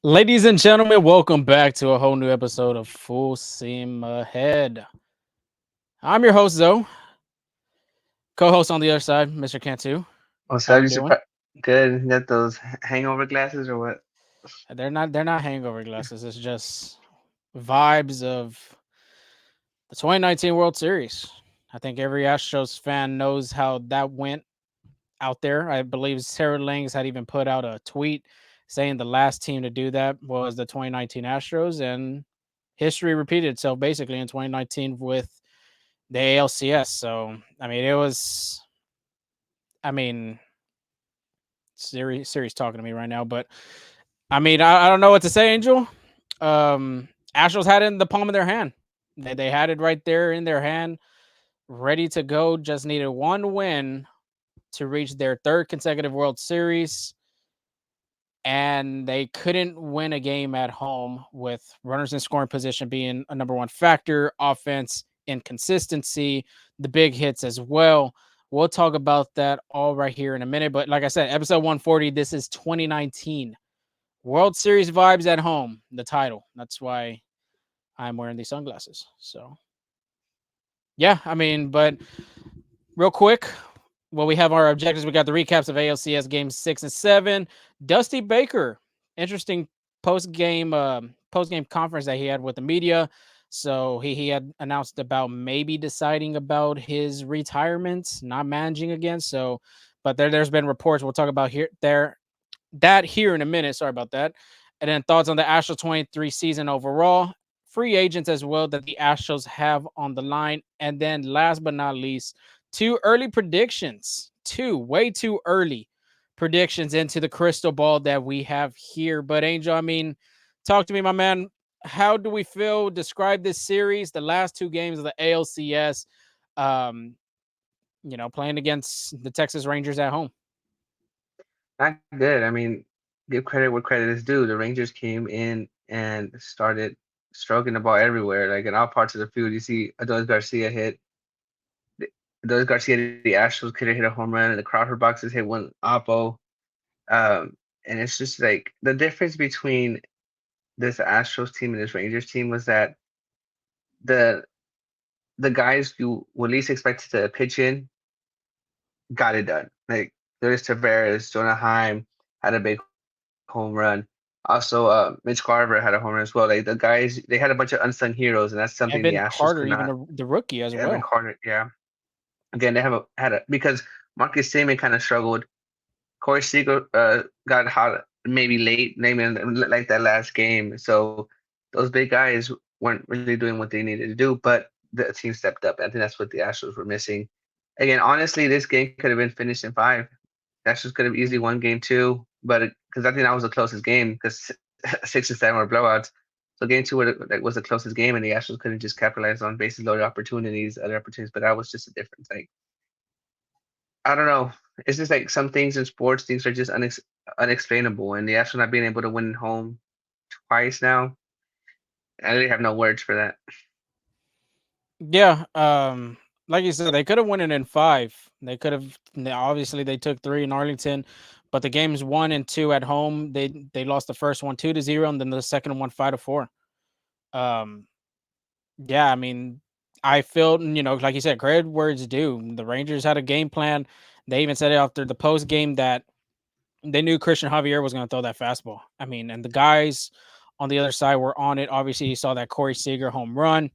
Ladies and gentlemen, welcome back to a whole new episode of Full Steam Ahead. I'm your host, Zoe. Co-host on the other side, Mr. Cantu. Oh, How so we you doing? surprised? Good. You got those hangover glasses or what? They're not hangover glasses. It's just vibes of the 2019 World Series. I think every Astros fan knows how that went out there. I believe Sarah Langs had even put out a tweet saying the last team to do that was the 2019 Astros, and history repeated itself basically in 2019 with the ALCS. So I mean, it was. I mean, Siri's talking to me right now, but I mean, I don't know what to say, Angel. Astros had it in the palm of their hand. They had it right there in their hand, ready to go. Just needed one win to reach their third consecutive World Series, and they couldn't win a game at home with runners in scoring position being a number one factor, offense, inconsistency, the big hits as well. We'll talk about that all right here in a minute. But like I said, episode 140, this is 2019 World Series vibes at home, the title. That's why I'm wearing these sunglasses. So, yeah, I mean, but real quick, well, we have our objectives. We got the recaps of ALCS games 6 and 7. Dusty Baker, interesting post game conference that he had with the media. So he had announced about maybe deciding about his retirement, not managing again. So, but there's been reports we'll talk about here in a minute. Sorry about that. And then thoughts on the Astros 23 season overall, free agents as well that the Astros have on the line, and then last but not least, two early predictions, way too early predictions into the crystal ball that we have here. But Angel, I mean, talk to me, my man. How do we feel? Describe this series, the last two games of the ALCS, um, playing against the Texas Rangers at home. Not good. I mean, give credit where credit is due. The Rangers came in and started stroking the ball everywhere. Like in all parts of the field, you see Adolis Garcia hit. Adolis Garcia, the Astros could have hit a home run, and the Crawford boxes hit one oppo. And it's just like the difference between this Astros team and this Rangers team was that the the guys you would least expect to pitch in got it done. Like there's Tavares, Jonah Heim had a big home run. Also, Mitch Garver had a home run as well. Like the guys, they had a bunch of unsung heroes, and that's something the Evan Astros Carter, could even not. the rookie as Evan well. Carter, yeah. Again, they have had a because Marcus Semien kind of struggled. Corey Seager got hot maybe late, maybe like that last game. So those big guys weren't really doing what they needed to do, but the team stepped up. I think that's what the Astros were missing. Again, honestly, this game could have been finished in five. Astros could have easily won game two, but because I think that was the closest game because 6 and 7 were blowouts. So game two was the closest game, and the Astros couldn't just capitalize on bases loaded opportunities, other opportunities. But that was just a difference. Like I don't know. It's just like some things in sports, things are just unexplainable, and the Astros not being able to win at home twice now. I really have no words for that. Yeah, like you said, they could have won it in five. They could have. Obviously, they took three in Arlington, but the games 1 and 2 at home, they lost the first one 2-0, and then the second one 5-4. Um, yeah, I mean, I feel like you said, credit where it's due. The Rangers had a game plan. They even said it after the post game that they knew Christian Javier was going to throw that fastball. I mean, and the guys on the other side were on it. Obviously, you saw that Corey Seager home run,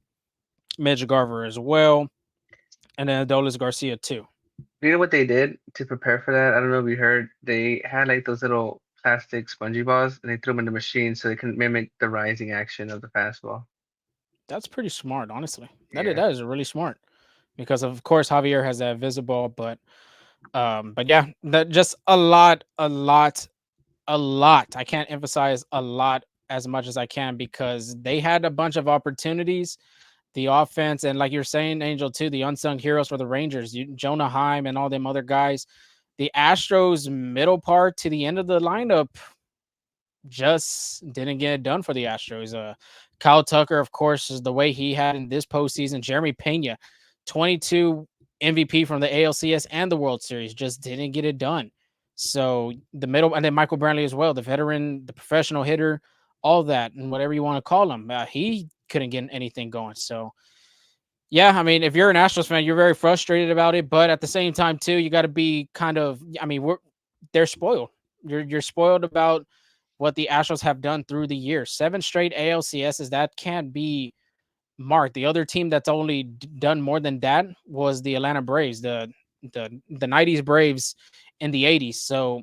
Mitch Garver as well, and then Adolis Garcia too. You know what they did to prepare for that? I don't know if you heard. They had like those little plastic spongy balls, and they threw them in the machine so they can mimic the rising action of the fastball. That's pretty smart, honestly. Yeah. That is really smart because of course Javier has that visible, but yeah, that just a lot. I can't emphasize a lot as much as I can because they had a bunch of opportunities. the offense, and like you're saying, Angel, too, the unsung heroes for the Rangers, Jonah Heim and all them other guys. The Astros middle part to the end of the lineup just didn't get it done for the Astros. Kyle Tucker, of course, is the way he had in this postseason. Jeremy Pena, 22 MVP from the ALCS and the World Series, just didn't get it done. So the middle, and then Michael Brantley as well, the veteran, the professional hitter, all that, and whatever you want to call him, he couldn't get anything going. So yeah, I mean, if you're an Astros fan, you're very frustrated about it, but at the same time, too, you got to be kind of. I mean, they're spoiled. You're spoiled about what the Astros have done through the years. 7 straight ALCSs, that can't be marked. The other team that's only done more than that was the Atlanta Braves, the 90s Braves in the 80s. So,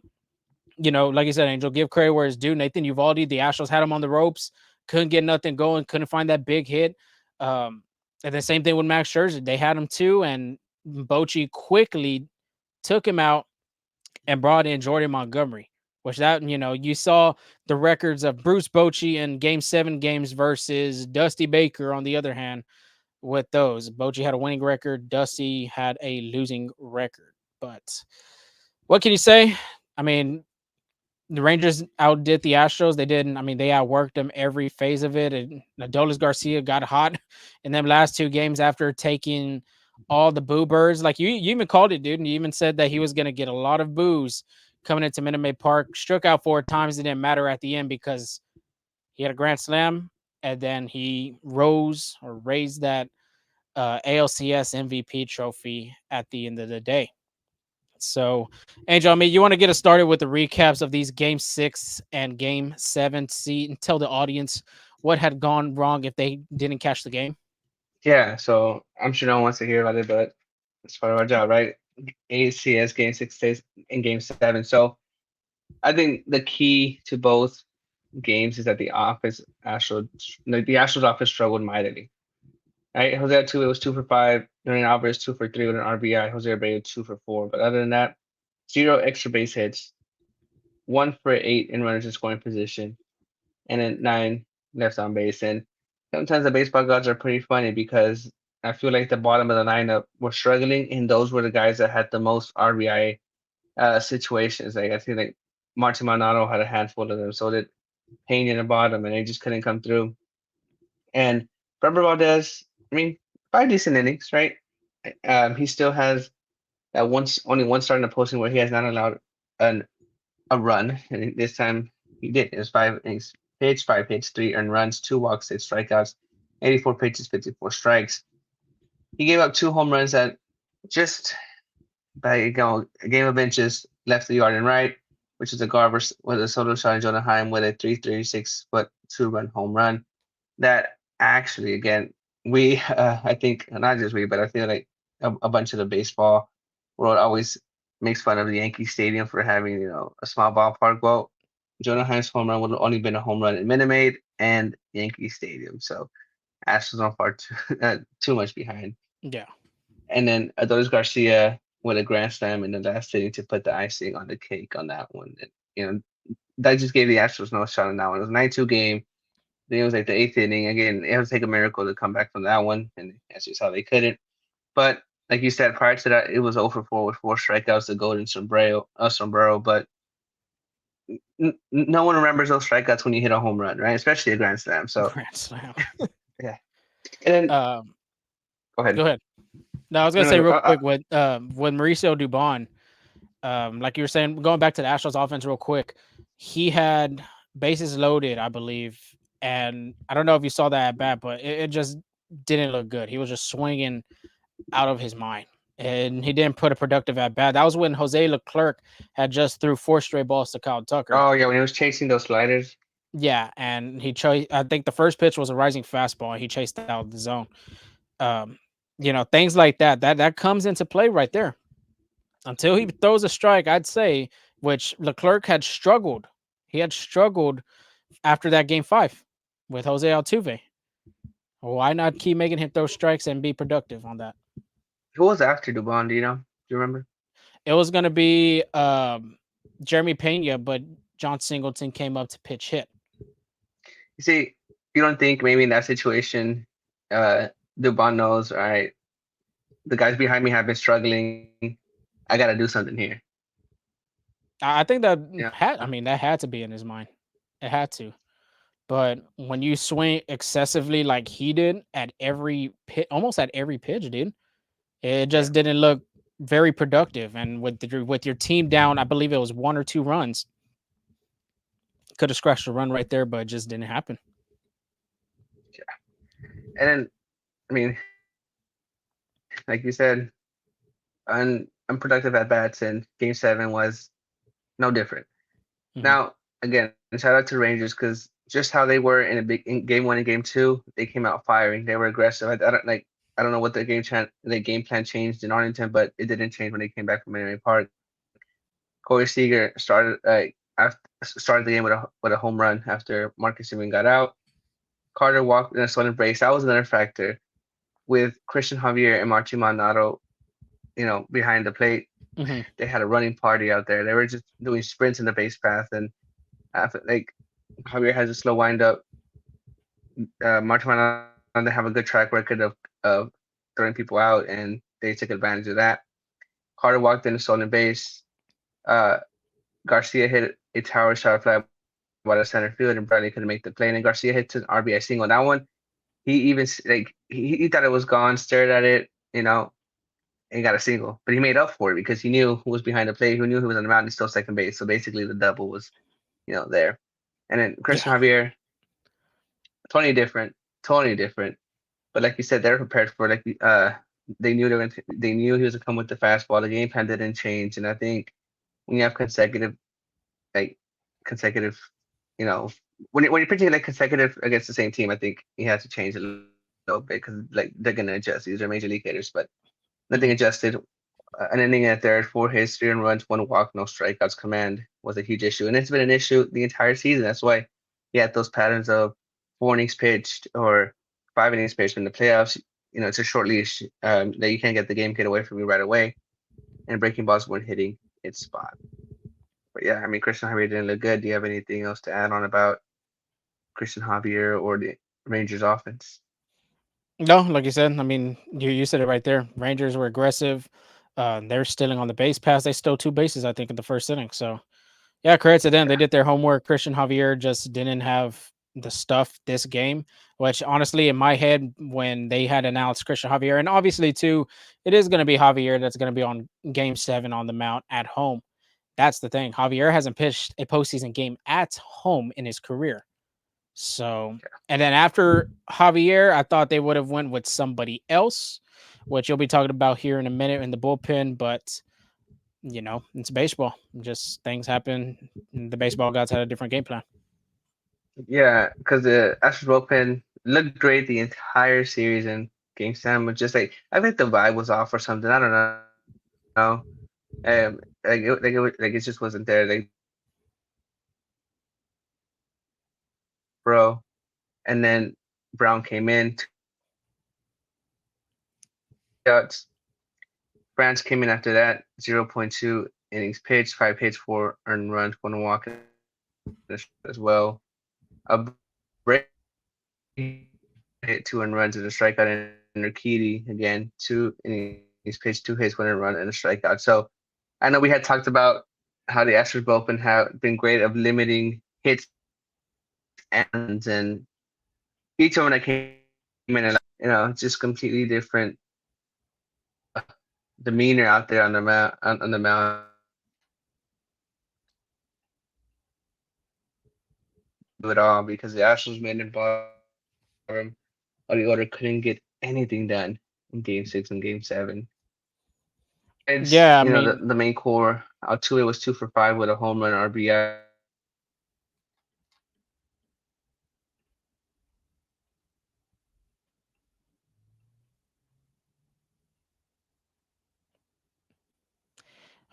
like you said, Angel, give credit where it's due. Nathan Uvalde, the Astros had him on the ropes, couldn't get nothing going, couldn't find that big hit. And the same thing with Max Scherzer. They had him too, and Bochy quickly took him out and brought in Jordan Montgomery, which you saw the records of Bruce Bochy in Game 7 games versus Dusty Baker on the other hand. With those, Bochy had a winning record, Dusty had a losing record. But what can you say? I mean, the Rangers outdid the Astros. They didn't. I mean, they outworked them every phase of it. And Adolis Garcia got hot in them last 2 games after taking all the boo birds. Like you even called it, dude. And you even said that he was going to get a lot of boos coming into Minute Maid Park. Struck out 4 times. It didn't matter at the end because he had a grand slam, and then he raised that ALCS MVP trophy at the end of the day. So, Angel, I mean, you want to get us started with the recaps of these Game 6 and Game 7, see and tell the audience what had gone wrong if they didn't catch the game? Yeah, so I'm sure no one wants to hear about it, but it's part of our job, right? ACS game 6 stays in game 7. So I think the key to both games is that the Astros office struggled mightily. Right? Jose Altuve was 2 for 5. Dorian Alvarez 2 for 3 with an RBI. Jose Abreu 2 for 4. But other than that, 0 extra base hits, 1 for 8 in runners in scoring position, and then 9 left on base. And sometimes the baseball gods are pretty funny because I feel like the bottom of the lineup were struggling, and those were the guys that had the most RBI situations. Like I think like Martin Maldonado had a handful of them, so did Payne in the bottom, and they just couldn't come through. And Barbara Valdez, I mean, 5 decent innings, right? He still has that only one start in the posting where he has not allowed an a run, and this time he did. It was 5 innings pitched, 5 hits, 3 earned runs, 2 walks, 6 strikeouts, 84 pitches, 54 strikes. He gave up 2 home runs that just by a game of inches left the yard and right, which is a Garver with a solo shot and Jonah Heim with a 336-foot 2-run home run. That actually, again, I think, not just we, but I feel like a bunch of the baseball world always makes fun of the Yankee Stadium for having, a small ballpark. Well, Jonah Heim's home run would have only been a home run in Minute Maid and Yankee Stadium. So Astros on far too much behind. Yeah. And then Adolis Garcia with a grand slam in the last inning to put the icing on the cake on that one. And, that just gave the Astros no shot on that one. It was a 9-2 game. Then it was like the 8th inning. Again, it had to take a miracle to come back from that one, and that's just how they couldn't. But like you said, prior to that, it was 0 for 4 with 4 strikeouts to Golden Sombrero. But no one remembers those strikeouts when you hit a home run, right? Especially a grand slam. So Grand slam. yeah. And then go ahead. Go ahead. No, I was gonna No, say no, real quick with Mauricio Dubon, like you were saying, going back to the Astros offense real quick, he had bases loaded, I believe, and I don't know if you saw that at bat, but it just didn't look good. He was just swinging out of his mind, and he didn't put a productive at bat. That was when Jose Leclerc had just threw 4 straight balls to Kyle Tucker. Oh yeah, when he was chasing those sliders. Yeah, and I think the first pitch was a rising fastball, and he chased out the zone. Um, things like that comes into play right there. Until he throws a strike, I'd say, which Leclerc had struggled. He had struggled after that game 5 with Jose Altuve. Why not keep making him throw strikes and be productive on that? Who was after Dubon? Do you know? Do you remember? It was going to be Jeremy Pena, but John Singleton came up to pitch hit. You see, you don't think maybe in that situation, Dubon knows, all right, the guys behind me have been struggling. I got to do something here. I think that Yeah. had. I mean, that had to be in his mind. It had to. But when you swing excessively like he did at every pitch, almost at every pitch, dude, it Yeah. just didn't look very productive. And with your team down, I believe it was 1 or 2 runs, could have scratched a run right there, but it just didn't happen. And then, I mean, like you said, unproductive at bats, and Game 7 was no different. Mhm. Now, again, shout out to Rangers because just how they were in Game 1 and Game 2, they came out firing. They were aggressive. I don't know what the game plan changed in Arlington, but it didn't change when they came back from Minute Maid Park. Corey Seager started the game with a home run after Marcus Semien got out. Carter walked in a stolen base. That was another factor with Christian Javier and Martin Maldonado, behind the plate. Mhm. They had a running party out there. They were just doing sprints in the base path, and after, like Javier has a slow windup. Martin Maldonado have a good track record of throwing people out, and they took advantage of that. Carter walked in a stolen base. Uh, Garcia hit a tower shot fly by the center field, and Bradley couldn't make the play. And then Garcia hit an RBI single. That one, he thought it was gone, stared at it, and got a single. But he made up for it because he knew who was behind the plate, who knew who was on the mound, and still second base. So basically, the double was, there. And then Yeah. Christian Javier, totally different, totally different. But like you said, they're prepared for they knew he was gonna come with the fastball. The game plan didn't change, and I think when you have like consecutive, you know, when you're pitching like consecutive against the same team, I think he has to change a little bit because like they're gonna adjust. These are major league hitters, but nothing Mhm. adjusted. An inning at third, 4 hits, 3 runs, 1 walk, no strikeouts. Command was a huge issue, and it's been an issue the entire season. That's why he had those patterns of 4 innings pitched or 5 innings pitched in the playoffs. It's a short leash that you can't get the game get away from you right away, and breaking balls weren't hitting its spot. But yeah, I mean, Christian Javier didn't look good. Do you have anything else to add on about Christian Javier or the Rangers offense? No, like you said, I mean, you said it right there. Rangers were aggressive. They're stealing on the base pass. They stole 2 bases, I think, in the first inning. So yeah, credit to them. They Yeah, did their homework. Christian Javier just didn't have the stuff this game, which honestly, in my head, when they had announced Christian Javier, and obviously too, it is going to be Javier that's going to be on Game 7 on the mound at home. That's the thing. Javier hasn't pitched a postseason game at home in his career. So, and then after Javier, I thought they would have went with somebody else, which you'll be talking about here in a minute in the bullpen. But it's baseball. Just things happen. The baseball gods had a different game plan. yeah, because the Astros bullpen looked great the entire series, and Game 7 was just like I think the vibe was off or something. I don't know. It just wasn't there. Like they were just bro, and then Brown came in, 2 outs. France came in after that, 0.2 innings pitched, 5 hits, 4 earned runs, 1 walk, and a strikeout as well. A break hit, 2 earned runs, and a strikeout, and Urquidy again, 2 innings pitched, 2 hits, 1 earned run, and a strikeout. So I know we had talked about how the Astros bullpen have been great of limiting hits and runs, and each one that came in, and just completely different demeanor out there on the mound. Do it all because the Astros made it bottom or the order couldn't get anything done in Game 6 and Game 7. Besides, Yeah, I the mean, main core, Altuve was 2 for 5 with a home run RBI.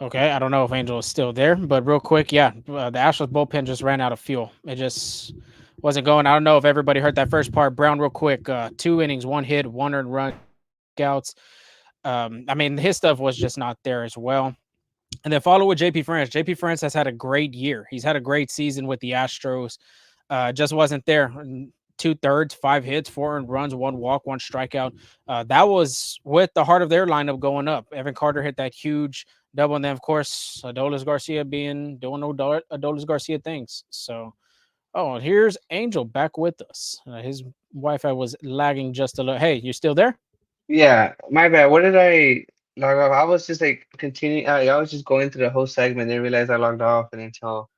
okay. I don't know if Angel is still there, but real quick, yeah, the Astros bullpen just ran out of fuel. It just wasn't going. I don't know if everybody heard that first part. Brown, real quick, 2 innings, 1 hit, 1 earned run, 2 strikeouts. I mean, his stuff was just not there as well. And then follow with JP France. JP France has had a great year. He's had a great season with the Astros. Just wasn't there 2/3, 5 hits, 4 earned runs, 1 walk, 1 strikeout. That was with the heart of their lineup going up. Evan Carter hit that huge double, and then of course Adolis Garcia being doing Adolis Garcia things. So, oh, here's Angel back with us. His Wi-Fi was lagging just a little. Hey, you still there? Yeah, my bad. What did I log off? I was just like continuing. I was just going through the whole segment. Then realized I logged off, and until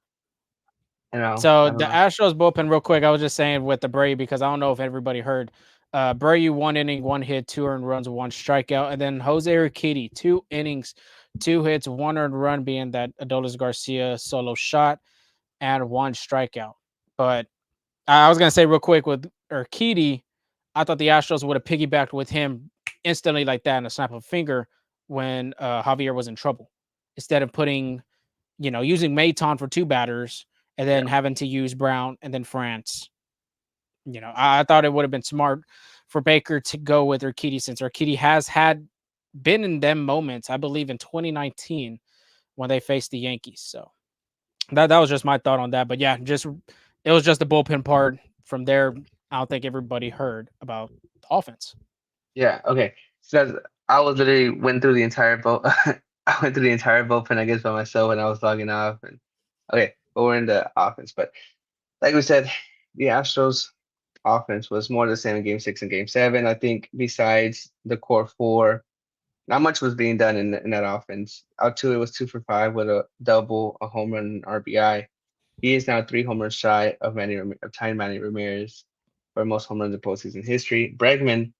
I So don't the know. Astros bullpen, real quick. I was just saying with the Bray because I don't know if everybody heard. Bray, 1 inning, 1 hit, 2 earned runs, 1 strikeout, and then Jose Urquidy, 2 innings, 2 hits, 1 earned run, being that Adolis Garcia solo shot and 1 strikeout. But I was gonna say real quick with Urquidy, I thought the Astros would have piggybacked with him instantly like that in a snap of a finger when Javier was in trouble, instead of putting using Maton for 2 batters and Yeah, then having to use Brown and then France. I thought it would have been smart for Baker to go with Urquidy since Urquidy has had been in them moments, I believe in 2019 when they faced the Yankees. So that was just my thought on that. But yeah, just it was just the bullpen part. From there, I don't think everybody heard about the offense. yeah. Okay. So I was literally went through the entire boat. I went through the entire bullpen, I guess, by myself when I was logging off. And okay, but we're in the offense. But like we said, the Astros offense was more the same in Game 6 and Game 7. I think besides the core four, not much was being done in that offense. Altuve was 2 for 5 with a double, a home run, and RBI. He is now 3 homers shy of Manny Ramirez for most home runs in postseason history. Bregman,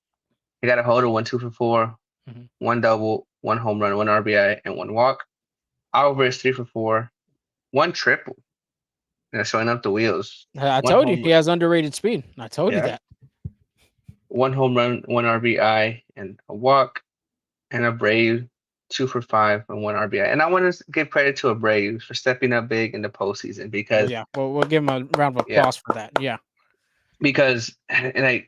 he got a holder, 1 2 for 4, Mhm. one double, one home run, one RBI, and one walk. Alvarez 3 for 4, one triple, showing up the wheels. I One told you home, he has underrated speed. I told you yeah, that. one home run, one RBI, and a walk. And Abreu 2 for 5 and one RBI. And I want to give credit to Abreu for stepping up big in the postseason Well, because yeah, we'll give him a round of yeah, applause for that. Yeah. and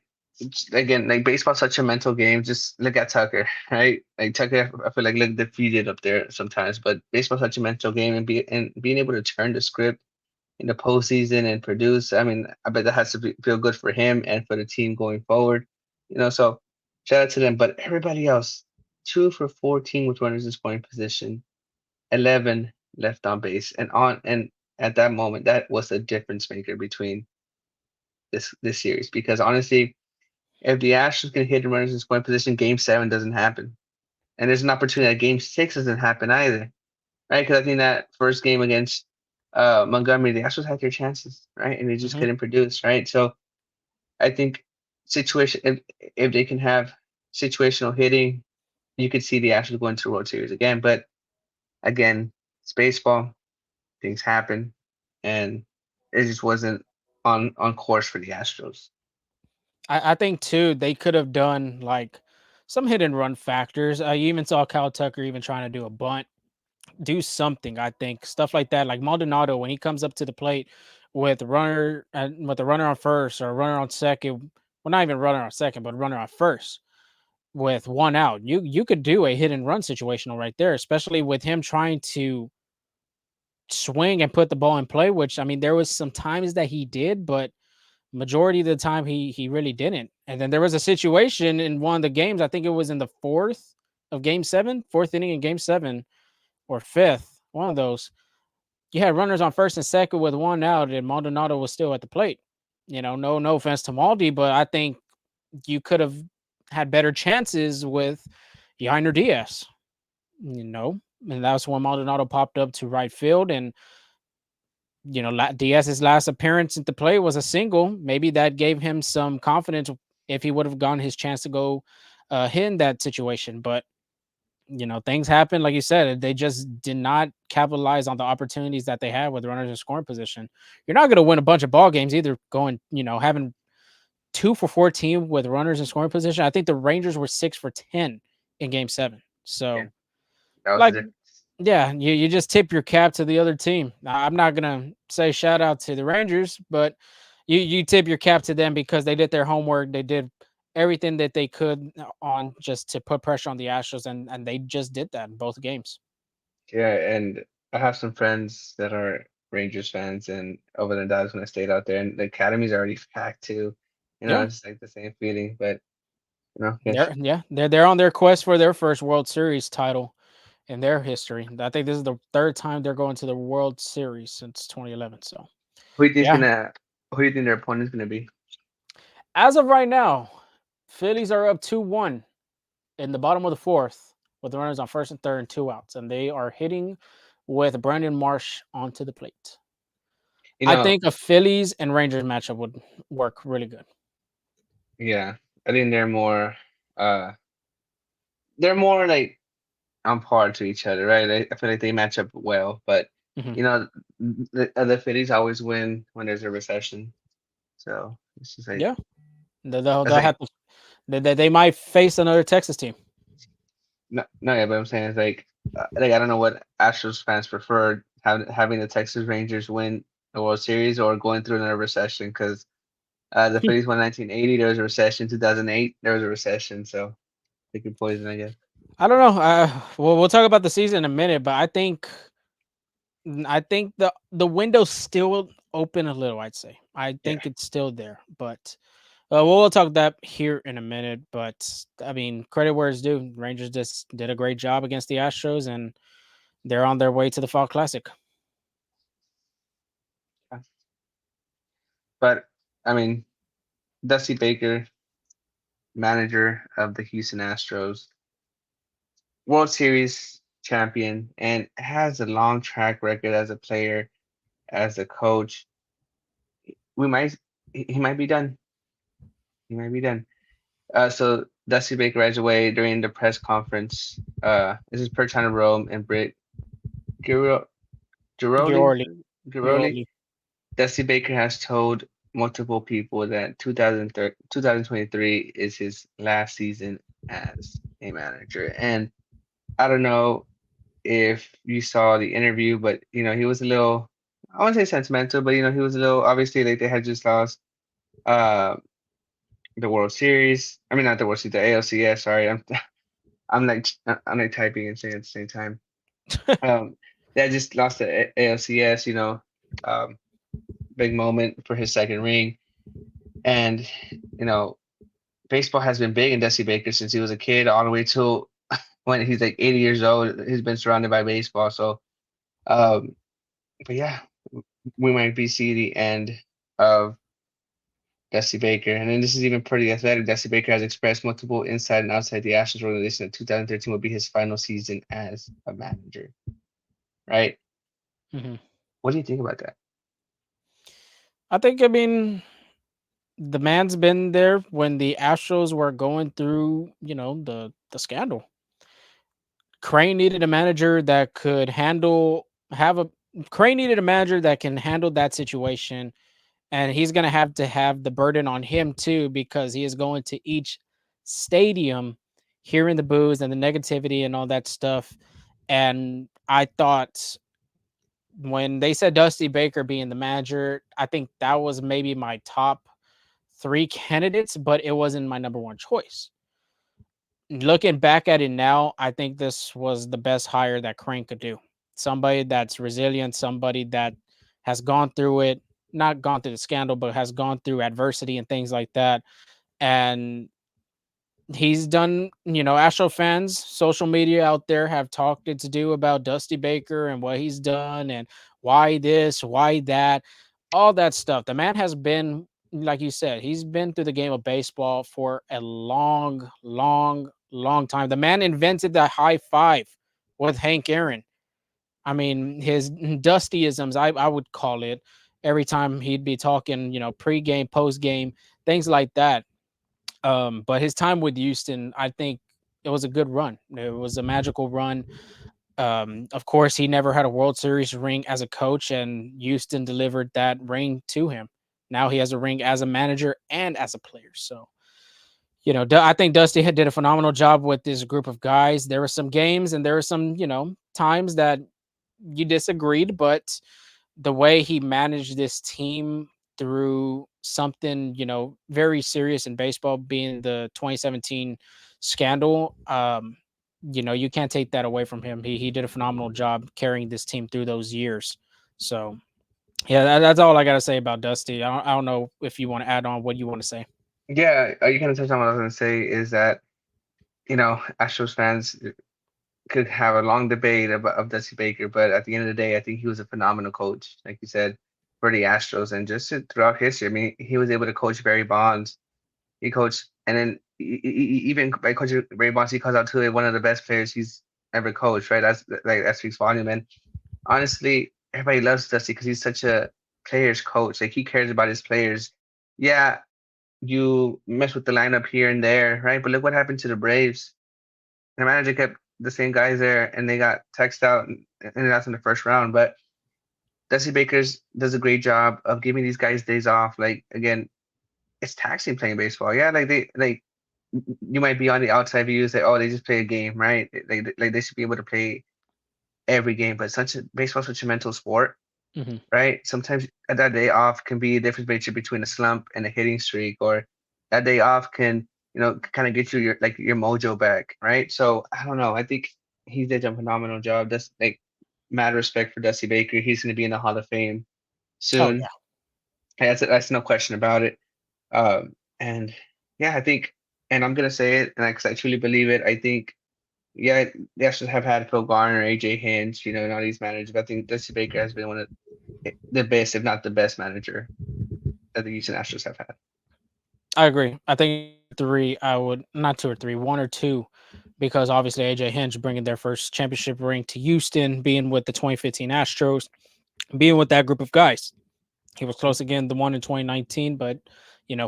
again, like baseball's such a mental game. Just look at Tucker, right? Like Tucker, I feel like look defeated up there sometimes, but baseball's such a mental game, and being able to turn the script in the postseason and produce. I mean, I bet that has to feel good for him and for the team going forward. So shout out to them. But everybody else, 2 for 14 with runners in scoring position, 11 left on base, and at that moment, that was a difference maker between this series. Because honestly, if the Astros can hit the runners in scoring position, Game 7 doesn't happen, and there's an opportunity that Game 6 doesn't happen either, right? Because I think that first game against Montgomery, the Astros had their chances, right, and they just Hmm. couldn't produce, right? So I think situation if they can have situational hitting, you could see the Astros going to the World Series again. But again, it's baseball; things happen, and it just wasn't on course for the Astros. I think too they could have done like some hit and run factors. You even saw Kyle Tucker even trying to do a bunt, do something. I think stuff like that, like Maldonado when he comes up to the plate with the runner on first or runner on second. Well, not even runner on second, but runner on first with 1 out. You could do a hit and run situational right there, especially with him trying to swing and put the ball in play. Which I mean, there was some times that he did, but majority of the time he really didn't. And then there was a situation in one of the games, I think it was in the fourth of game 7, fourth inning in game 7 or fifth, one of those. You had runners on first and second with 1 out and Maldonado was still at the plate. No offense to Maldi, but I think you could have had better chances with Yainer Diaz, and that's when Maldonado popped up to right field. And Diaz's last appearance at the plate was a single. Maybe that gave him some confidence if he would have gotten his chance to go hit in that situation. But things happen, like you said. They just did not capitalize on the opportunities that they had with runners in scoring position. You're not going to win a bunch of ball games either. Going, having 2 for 14 with runners in scoring position. I think the Rangers were 6 for 10 in Game 7. Yeah, So, that was the like, difference. yeah, you just tip your cap to the other team. I'm not gonna say shout out to the Rangers, but you tip your cap to them because they did their homework. They did everything that they could on just to put pressure on the Astros, and they just did that in both games. Yeah, and I have some friends that are Rangers fans, and over the Dallas when I stayed out there, and the academy's already packed too. Yeah, It's like the same feeling. But yes, they're on their quest for their first World Series title in their history. I think this is the third time they're going to the World Series since 2011. So who do you think's yeah, gonna who do you think their opponent's gonna be? as of right now, Phillies are up 2-1 in the bottom of the fourth with the runners on first and third and two outs, and they are hitting with Brandon Marsh onto the plate. You I know, think a Phillies and Rangers matchup would work really good. yeah, I think uh they're more like on par to each other, right? I feel like they match up well, but Mhm. you know, the other Phillies always win when there's a recession. So it's just like Yeah, they'll, it's they'll like have to. They might face another Texas team. no, no, yeah, but I'm saying it's like I don't know what Astros fans prefer having the Texas Rangers win the World Series or going through another recession because the Phillies won 1980, there was a recession. 2008, there was a recession. So they could poison, I guess. I don't know. We'll talk about the season in a minute, but I think the window's still open a little. I'd say I Yeah. think it's still there, but we'll talk that here in a minute. But I mean, credit where it's due. Rangers just did a great job against the Astros, and they're on their way to the Fall Classic. But I mean, Dusty Baker, manager of the Houston Astros, World Series champion, and has a long track record as a player, as a coach. We might he might be done. He might be done. So Dusty Baker rides away during the press conference. This is per China Rome and Britt Giro- Giroli. Giroli, Giroli. Giroli. Dusty Baker has told multiple people that 2023 is his last season as a manager. And I don't know if you saw the interview, but he was a little, I wouldn't say sentimental, but he was a little, obviously, like they had just lost uh the World Series. I mean, not the World Series, the ALCS. Sorry, I'm like typing and saying at the same time. Um, they had just lost the ALCS. Um, big moment for his second ring, and you know, baseball has been big in Dusty Baker since he was a kid, all the way till when he's like 80 years old. He's been surrounded by baseball. So, um, but yeah, we might be seeing the end of Dusty Baker. And then this is even pretty athletic. Dusty Baker has expressed multiple inside and outside the Astros organization that 2013 will be his final season as a manager. Right? Mhm. What do you think about that? I mean, the man's been there when the Astros were going through, the scandal. Crane needed a manager that could handle have a Crane needed a manager that can handle that situation, and he's going to have the burden on him too because he is going to each stadium hearing the boos and the negativity and all that stuff. And I thought when they said Dusty Baker being the manager, I think that was maybe my top 3 candidates, but it wasn't my number 1 choice. Looking back at it now, I think this was the best hire that Crane could do. Somebody that's resilient, somebody that has gone through it, not gone through the scandal, but has gone through adversity and things like that. And he's done, Astro fans, social media out there have talked its due about Dusty Baker and what he's done and why this, why that, all that stuff. The man has been, like you said, he's been through the game of baseball for a long, long, long time. The man invented the high five with Hank Aaron. I mean, his dustyisms, I would call it, every time he'd be talking, pre-game, post-game, things like that. But his time with Houston, I think it was a good run. It was a magical run. Of course, he never had a World Series ring as a coach, and Houston delivered that ring to him. Now he has a ring as a manager and as a player. So, I think Dusty had did a phenomenal job with this group of guys. There were some games and there were some, times that you disagreed, but the way he managed this team through something, very serious in baseball, being the 2017 scandal, you can't take that away from him. He did a phenomenal job carrying this team through those years. So, yeah, that's all I got to say about Dusty. I don't know if you want to add on what you want to say. Yeah, you kind of touched on what I was gonna say is that Astros fans could have a long debate about of Dusty Baker, but at the end of the day, I think he was a phenomenal coach, like you said, for the Astros and just throughout history. I mean, he was able to coach Barry Bonds. He coached, and then even by coaching Barry Bonds, he calls out to one of the best players he's ever coached. Right? That speaks volume. And honestly, everybody loves Dusty because he's such a players coach. Like he cares about his players. Yeah, you mess with the lineup here and there, right? But look what happened to the Braves. The manager kept the same guys there, and they got texted out and that's in the first round. But Dusty Baker's does a great job of giving these guys days off. Like again, it's taxing playing baseball. Yeah, you might be on the outside view say, oh, they just play a game, right? Like they should be able to play every game. But such a baseball's such a mental sport, Hmm. right? Sometimes that day off can be a difference maker between a slump and a hitting streak, or that day off can, kind of get you your mojo back, right? So I don't know. I think he did a phenomenal job. That's like mad respect for Dusty Baker. He's going to be in the Hall of Fame Oh soon. yeah. That's no question about it. And yeah, I think, and I'm gonna say it, and because I truly believe it, I think, yeah, they should have had Phil Garner, AJ Hinch, and all these managers. But I think Dusty Baker has been one of the best, if not the best manager that the Houston Astros have had. I agree. I think three. I would not two or three, one or two, because obviously AJ Hinch bringing their first championship ring to Houston, being with the 2015 Astros, being with that group of guys. He was close again, the one in 2019, but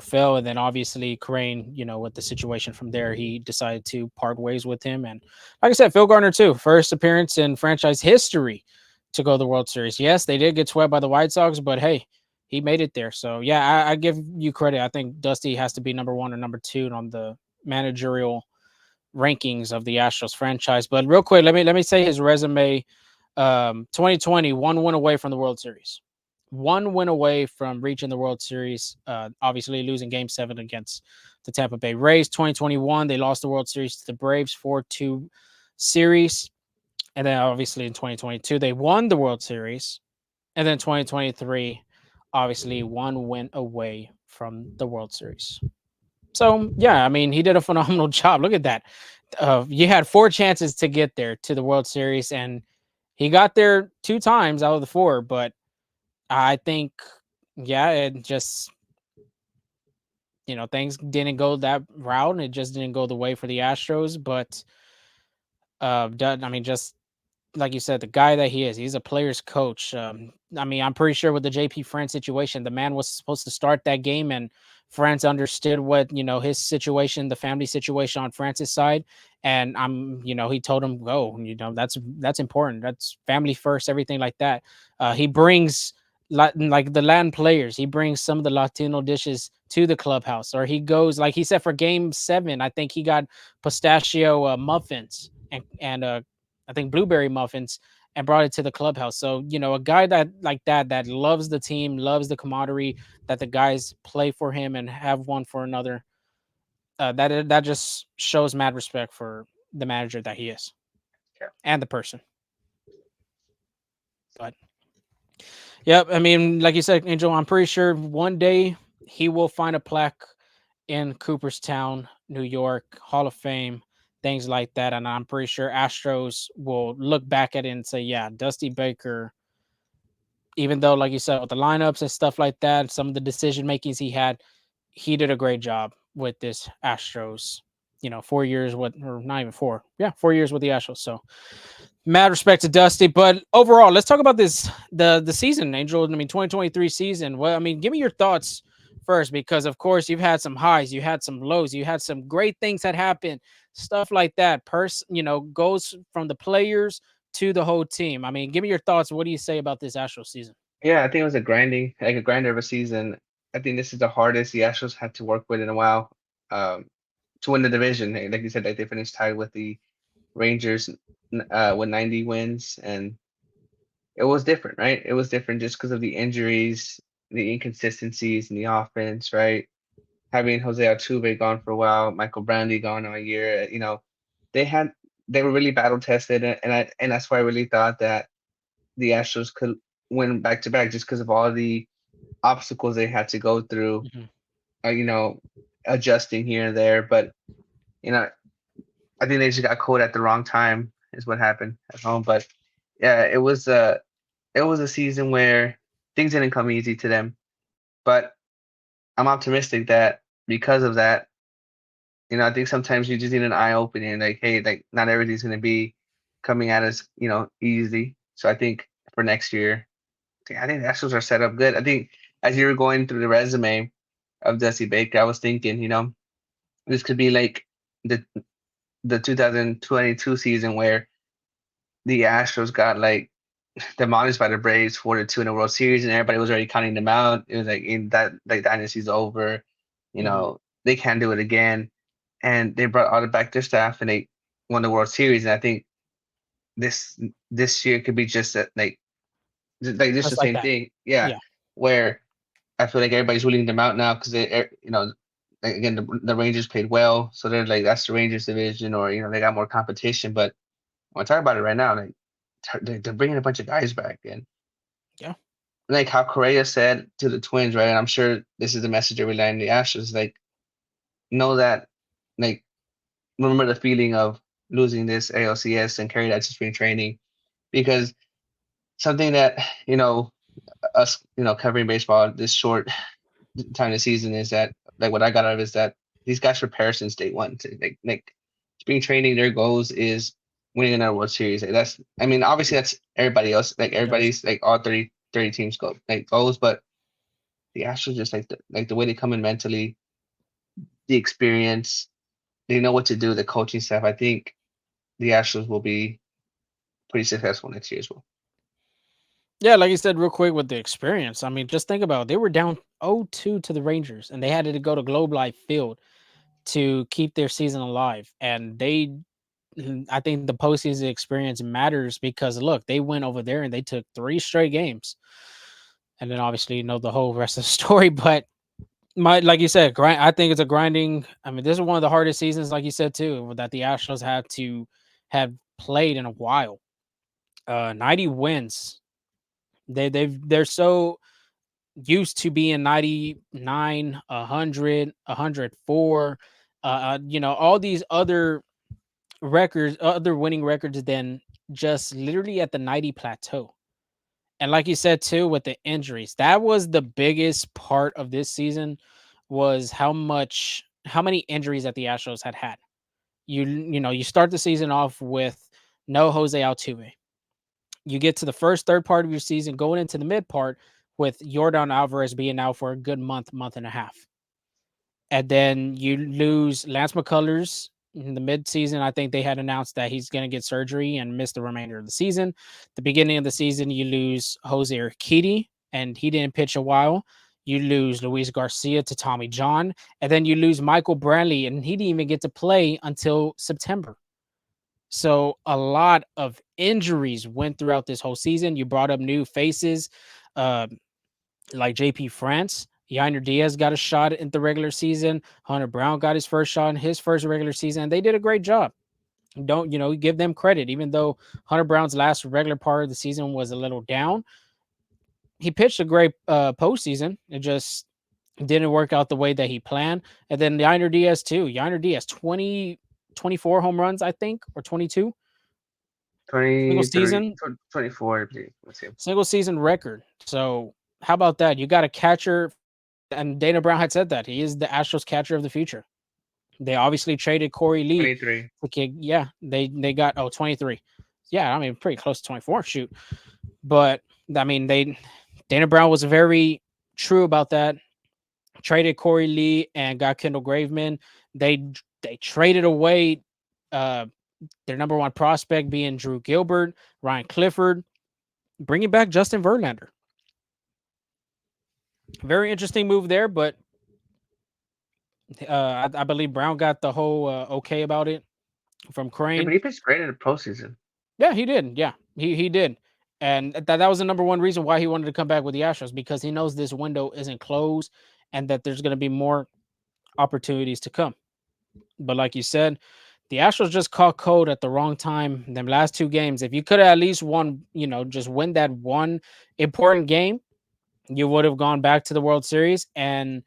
fell. And then obviously Crane, with the situation from there, he decided to part ways with him. And like I said, Phil Garner too, first appearance in franchise history to go to the World Series. Yes, they did get swept by the White Sox, but hey, he made it there. So yeah, I give you credit. I think Dusty has to be number one or number two on the managerial rankings of the Astros franchise. But real quick, let me say his resume. 2020, one win away from the World Series. One win away from reaching the World Series. Obviously losing Game 7 against the Tampa Bay Rays. 2021, they lost the World Series to the Braves 4-2 series. And then obviously in 2022, they won the World Series. And then 2023, obviously one win away from the World Series. So yeah, I mean, he did a phenomenal job. Look at that. You had four chances to get there to the World Series, and he got there two times out of the four. But I think, yeah, it just things didn't go that route, and it just didn't go the way for the Astros. But I mean, just like you said, the guy that he is, he's a player's coach. I mean, I'm pretty sure with the JP France situation, the man was supposed to start that game, and France understood what his situation, the family situation on France's side, and he told him go. That's important. That's family first, everything like that. He brings like the Latin players. He brings some of the Latino dishes to the clubhouse, or he goes like he said for Game 7. I think he got pistachio muffins and I think blueberry muffins and brought it to the clubhouse. So, a guy that like that loves the team, loves the camaraderie that the guys play for him and have one for another. That just shows mad respect for the manager that he is Yeah, and the person. But yep, I mean, like you said, Angel, I'm pretty sure one day he will find a plaque in Cooperstown, New York, Hall of Fame, things like that. And I'm pretty sure Astros will look back at it and say, yeah, Dusty Baker, even though, like you said, with the lineups and stuff like that, some of the decision makings he had, he did a great job with this Astros. 4 years with, or not even four, yeah, 4 years with the Astros. So, mad respect to Dusty. But overall, let's talk about the season, Angel. I mean, 2023 season. Well, I mean, give me your thoughts first, because of course you've had some highs, you had some lows, you had some great things that happened, stuff like that. Goes from the players to the whole team. I mean, give me your thoughts. What do you say about this Astros season? yeah. I think it was a grinder of a season. I think this is the hardest the Astros had to work with in a while, um, to win the division. Like you said, like they finished tied with the Rangers, with 90 wins, and it was different, right? It was different just because of the injuries, the inconsistencies in the offense, right? Having Jose Altuve gone for a while, Michael Brandy gone all year, they had they were really battle tested, and that's why I really thought that the Astros could win back to back just because of all the obstacles they had to go through. Mhm. Uh, you know, adjusting here and there. But you know, I think they just got cold at the wrong time is what happened at home. But yeah, it was a season where things didn't come easy to them. But I'm optimistic that because of that, I think sometimes you just need an eye opening, like, hey, like not everything's gonna be coming at us, easy. So I think for next year, I think the Astros are set up good. I think as you were going through the resume of Jesse Baker, I was thinking, this could be like the 2022 season where the Astros got like demolished by the Braves 4-2 in the World Series, and everybody was already counting them out. It was like in that like dynasty's over. Mhm. They can't do it again, and they brought all back their staff and they won the World Series. And I think this this year could be just like just the Just like same that. thing. Yeah, Yeah. where I feel like everybody's ruling them out now because like, again the Rangers played well, so they're like that's the Rangers division, or they got more competition. But when I talk about it right now, like they're bringing a bunch of guys back, and Yeah. like how Correa said to the Twins, right? And I'm sure this is the message they're relaying to the Astros, like know that, like remember the feeling of losing this ALCS and carry that to spring training, because something that us covering baseball this short time of the season is that, like what I got out of it is that these guys prepare since day one to like spring training. Their goals is winning another World Series. Like that's, I mean, obviously that's everybody else. Like Yes. everybody's like all 30 teams goals, but the Astros just like the way they come in mentally, the experience, they know what to do. The coaching staff, I think the Astros will be pretty successful next year as well. Yeah, like you said, real quick with the experience. I mean, just think about it. They were down 0-2 to the Rangers, and they had to go to Globe Life Field to keep their season alive. And I think the postseason experience matters because look, they went over there and they took 3 straight games, and then obviously the whole rest of the story. But like you said, grind. I think it's a grinding. I mean, this is one of the hardest seasons, like you said too, that the Astros had to have played in a while. 90 wins. They're so used to being 99, 100, 104, all these other records, other winning records than just literally at the 90 plateau. And like you said too, with the injuries, that was the biggest part of this season was how many injuries that the Astros had. You start the season off with no Jose Altuve. You get to the first third part of your season, going into the mid part with Jordan Alvarez being out for a good month and a half. And then you lose Lance McCullers in the mid-season. I think they had announced that he's going to get surgery and miss the remainder of the season. The beginning of the season, you lose Jose Urquidy, and he didn't pitch a while. You lose Luis Garcia to Tommy John, and then you lose Michael Brantley, and he didn't even get to play until September. So a lot of injuries went throughout this whole season. You brought up new faces, uh, like JP France. Yainer Diaz got a shot in the regular season. Hunter Brown got his first shot in his first regular season. And they did a great job. Don't give them credit, even though Hunter Brown's last regular part of the season was a little down. He pitched a great postseason. It just didn't work out the way that he planned. And then Yainer Diaz too. Yainer Diaz 24 home runs, I think, or 22 single 23, season 24, I believe. Let's see. single season record. So how about that? You got a catcher, and Dana Brown had said that he is the Astros catcher of the future. They obviously traded Corey Lee 23. to kick. Yeah, they got 23. Yeah, I mean pretty close to 24. Shoot, but I mean Dana Brown was very true about that. Traded Corey Lee and got Kendall Graveman. They traded away uh, their number one prospect being Drew Gilbert, Ryan Clifford, bringing back Justin Verlander. Very interesting move there, but I believe Brown got the whole okay about it from Yeah, but Crane. he pitched great in the postseason. Yeah, he did. Yeah, he did, and that was the number one reason why he wanted to come back with the Astros because he knows this window isn't closed and that there's going to be more opportunities to come. But like you said, the Astros just caught cold at the wrong time. In them last 2 games, if you could have at least won, just win that one important game, you would have gone back to the World Series. And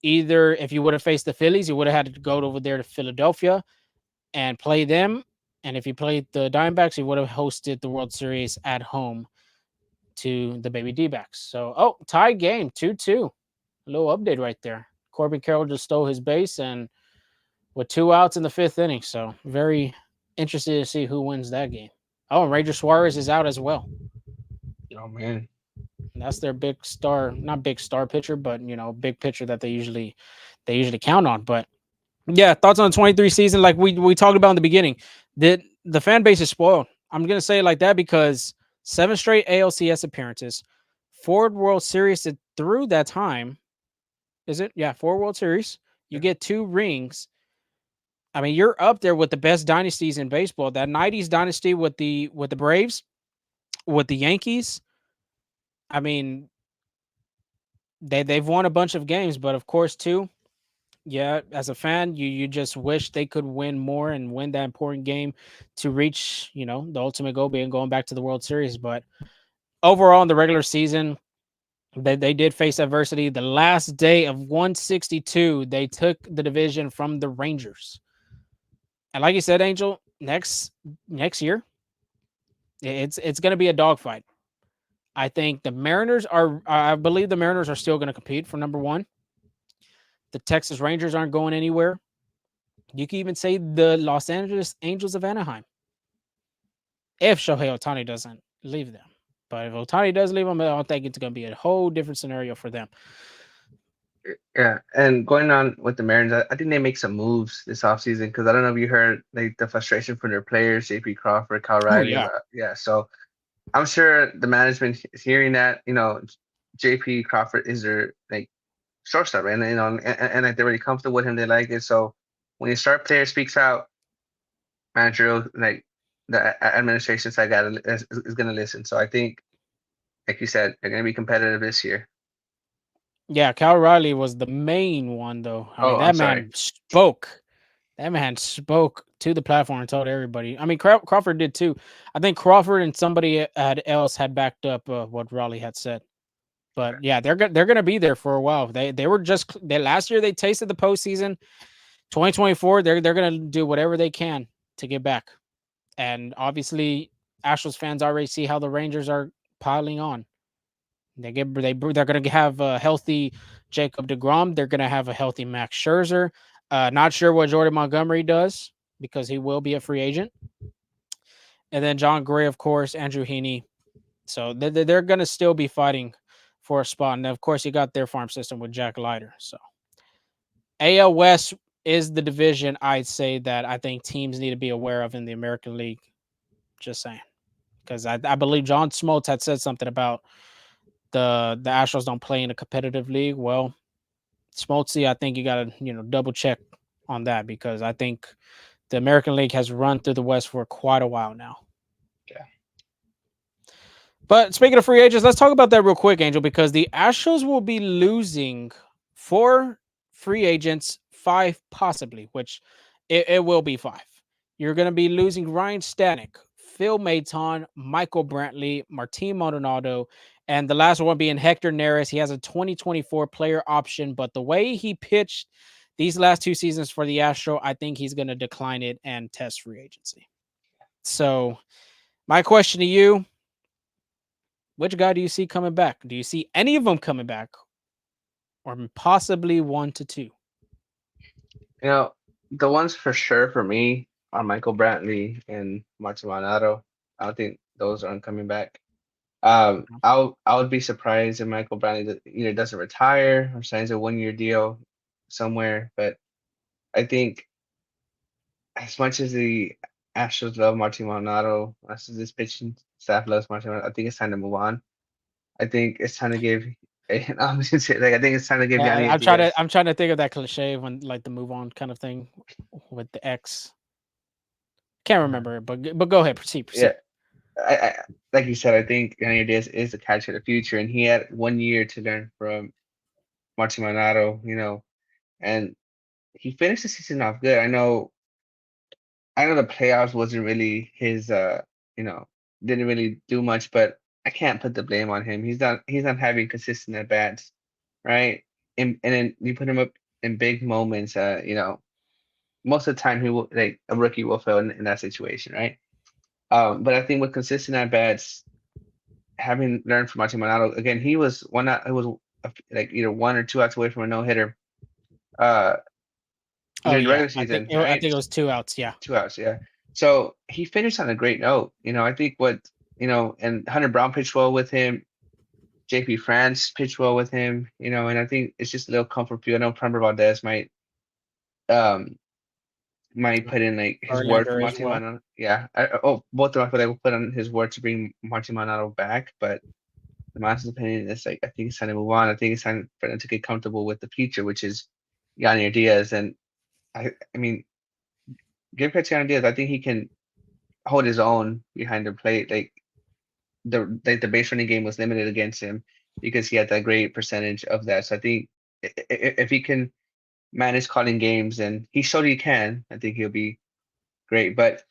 either if you would have faced the Phillies, you would have had to go over there to Philadelphia and play them. And if you played the Diamondbacks, you would have hosted the World Series at home to the baby D-backs. So, tie game 2-2. A little update right there. Corbin Carroll just stole his base and with 2 outs in the fifth inning. So, very interested to see who wins that game. Oh, and Ranger Suarez is out as well. Oh man. That's their big star, not big star pitcher, but big pitcher that they usually count on. But yeah, thoughts on the 23 season, like we talked about in the beginning. The fan base is spoiled. I'm gonna say it like that because 7 straight ALCS appearances, 4 World Series through that time. Is it? Yeah, 4 World Series. You Yeah. get 2 rings. I mean, you're up there with the best dynasties in baseball. That '90s dynasty with the Braves, with the Yankees. I mean, they've won a bunch of games, but of course, too, yeah, as a fan, you just wish they could win more and win that important game to reach, the ultimate goal being going back to the World Series. But overall, in the regular season, they did face adversity. The last day of 162, they took the division from the Rangers. And like you said, Angel, next year, it's going to be a dogfight. I think the Mariners are. I believe the Mariners are still going to compete for number one. The Texas Rangers aren't going anywhere. You can even say the Los Angeles Angels of Anaheim, if Shohei Ohtani doesn't leave them. But if Ohtani does leave them, I don't think it's going to be a whole different scenario for them. Yeah, and going on with the Mariners, I think they make some moves this offseason because I don't know if you heard like the frustration from their players, JP Crawford, Kyle Oh Riley yeah, about so I'm sure the management is hearing that, JP Crawford is their like shortstop, and like they're really comfortable with him, they like it. So when your star player speaks out, manager like the administration side is gonna listen. So I think, like you said, they're gonna be competitive this year. yeah. Cal Riley was the main one, though. I mean, Oh, I'm that sorry. man spoke. That man spoke to the platform and told everybody. I mean, Crawford did too. I think Crawford and somebody else had backed up what Raleigh had said. But yeah, they're gonna be there for a while. They were just they last year they tasted the postseason. 2024, they're gonna do whatever they can to get back. And obviously, Astros fans already see how the Rangers are piling on. They're gonna have a healthy Jacob DeGrom. They're gonna have a healthy Max Scherzer. Not sure what Jordan Montgomery does because he will be a free agent. And then John Gray, of course, Andrew Heaney. So they're gonna still be fighting for a spot. And of course, you got their farm system with Jack Leiter. So AL West is the division I'd say that I think teams need to be aware of in the American League. Just saying, because I believe John Smoltz had said something about the Astros don't play in a competitive league. Well, Smoltzy, I think you got to double check on that because I think the American League has run through the West for quite a while now. Yeah. But speaking of free agents, let's talk about that real quick, Angel, because the Astros will be losing 4 free agents, 5 possibly, which it will be 5. You're going to be losing Ryan Stanek, Phil Maton, Michael Brantley, Martin Maldonado, and the last one being Hector Neris. He has a 2024 player option, but the way he pitched these last 2 seasons for the Astro, I think he's going to decline it and test free agency. So, my question to you, which guy do you see coming back? Do you see any of them coming back, or possibly 1 to 2? You know, the ones for sure for me are Michael Brantley and Martin Maldonado. I don't think those aren't coming back. I would be surprised if Michael Brantley either doesn't retire or signs a 1 year deal somewhere. But I think as much as the Astros love Martin Maldonado, as this pitching staff loves Martin Maldonado, I think it's time to move on. I think it's time to give. I'm just saying, like I think it's time to give Yeah, Yanni Diaz. I'm trying to think of that cliche when like the move on kind of thing with the X. Can't remember it, but go ahead, Yeah, proceed. I like you said, I think Yanni Diaz is the catch of the future, and he had 1 year to learn from Martin Maldonado, and he finished the season off good. I know the playoffs wasn't really his you know, didn't really do much, but I can't put the blame on him. He's not having consistent at bats, right? and then you put him up in big moments. Most of the time he will like a rookie will fail in that situation, right? But I think with consistent at bats, having learned from Machimanato, again, he was one out. It was like either 1 or 2 outs away from a no hitter. Uh, Oh during the yeah, regular season, I right? think it was 2 outs. Yeah, 2 outs, yeah. So he finished on a great note. I think and Hunter Brown pitched well with him. JP France pitched well with him. And I think it's just a little comfort feel. I know Prember Valdez um might put in like his word for Verlander as Monty well. Manado. Yeah. Both of them I feel like will put on his word to bring Monty Manado back, but the Master's opinion is like I think it's time to move on. I think it's time for them to get comfortable with the future, which is Yanni Diaz. And I mean, give credit to Yanni Diaz. I think he can hold his own behind the plate. Like the base running game was limited against him because he had that great percentage of that. So I think if he can manage calling games and he showed he can, I think he'll be great. But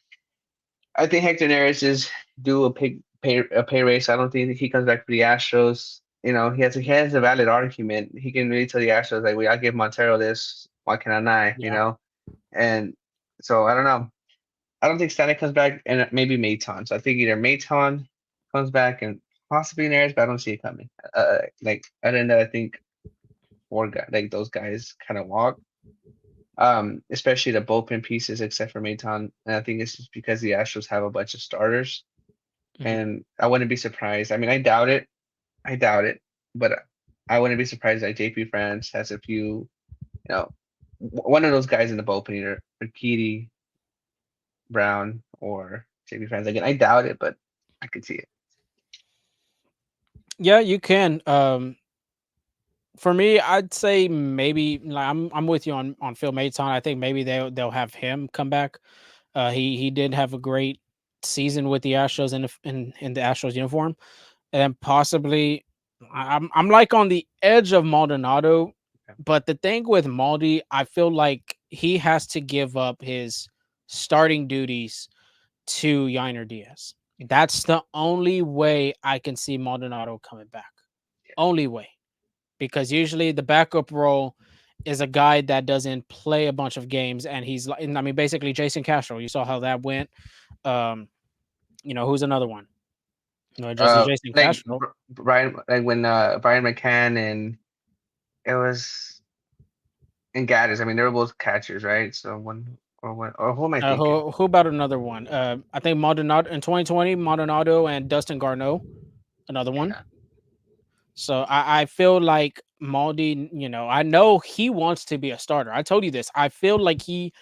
I think Hector Neris is due a pay raise. I don't think he comes back for the Astros. He has a valid argument. He can really tell the Astros like, "We I give Montero this. Why can I not?" Yeah. And so I don't know. I don't think Stanek comes back, and maybe Maton. So I think either Maton comes back and possibly Neris, but I don't see it coming. Like other than that, I think four guys, like those guys, kind of walk. Especially the bullpen pieces, except for Maton. And I think it's just because the Astros have a bunch of starters, Mhm. and I wouldn't be surprised. I mean, I doubt it. I doubt it, but I wouldn't be surprised that JP France has a few, one of those guys in the bullpen, either Urquidy, Brown, or JP France. Again, I doubt it, but I could see it. Yeah, you can. For me, I'd say maybe like I'm with you on Phil Maton. I think maybe they'll have him come back. He did have a great season with the Astros in the Astros uniform, and possibly I'm like on the edge of Maldonado, Okay. but the thing with Maldi, I feel like he has to give up his starting duties to Yiner Diaz. That's the only way I can see Maldonado coming back. Only way, because usually the backup role is a guy that doesn't play a bunch of games, and he's like, I mean, basically Jason Castro. You saw how that went. Um, who's another one? Just Jason Like Castro. Brian, like when Brian McCann and it was and Gaddis. I mean, they were both catchers, right? So one or one or who am I thinking? Who about another one? I think Maldonado in 2020, Maldonado and Dustin Garneau, another one. Yeah. So I feel like Maldi, I know he wants to be a starter. I told you this. I feel like he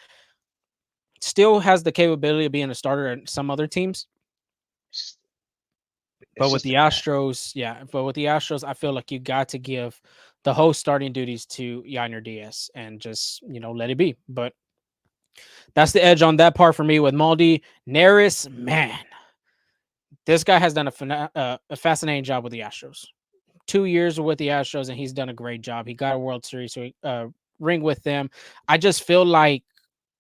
still has the capability of being a starter at some other teams. It's, But it's with just the a bat. Astros, yeah. But with the Astros, I feel like you got to give the whole starting duties to Yainer Diaz and just, let it be. But that's the edge on that part for me with Maldi. Neris, man, this guy has done a fascinating job with the Astros. 2 years with the Astros, and he's done a great job. He got a World Series ring with them. I just feel like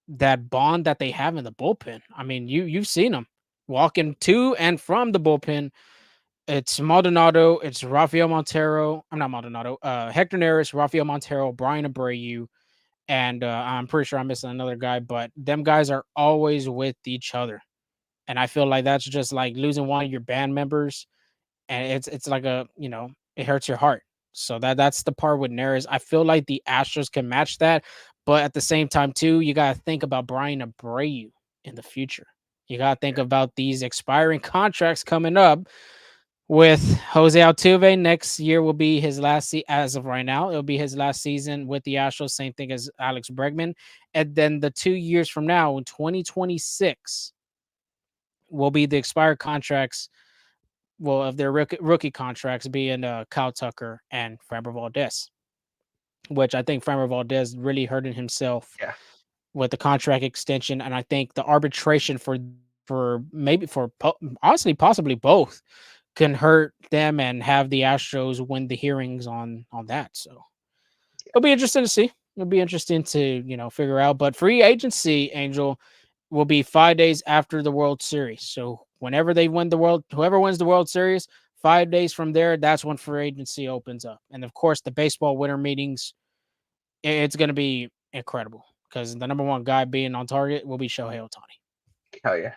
that bond that they have in the bullpen. I mean, you've seen them walking to and from the bullpen. It's Maldonado, it's Rafael Montero. I'm not Maldonado. Hector Neris, Rafael Montero, Brian Abreu, and I'm pretty sure I'm missing another guy. But them guys are always with each other, and I feel like that's just like losing one of your band members, and it's like it hurts your heart. So that's the part with Neris. I feel like the Astros can match that, but at the same time too, you gotta think about Brian Abreu in the future. You gotta think Yeah. about these expiring contracts coming up with Jose Altuve. Next year will be his last as of right now. It'll be his last season with the Astros. Same thing as Alex Bregman, and then the 2 years from now in 2026 will be the expired contracts, well, of their rookie contracts, being Kyle Tucker and Framber Valdez, which I think Framber Valdez really hurting himself Yeah. with the contract extension, and I think the arbitration for maybe for honestly possibly both can hurt them and have the Astros win the hearings on that. So it'll be interesting to see. It'll be interesting to figure out. But free agency, Angel, will be 5 days after the World Series. So whenever they win the world, whoever wins the World Series, 5 days from there, that's when free agency opens up. And of course, the baseball winter meetings, it's going to be incredible because the number one guy being on target will be Shohei Ohtani. Hell yeah.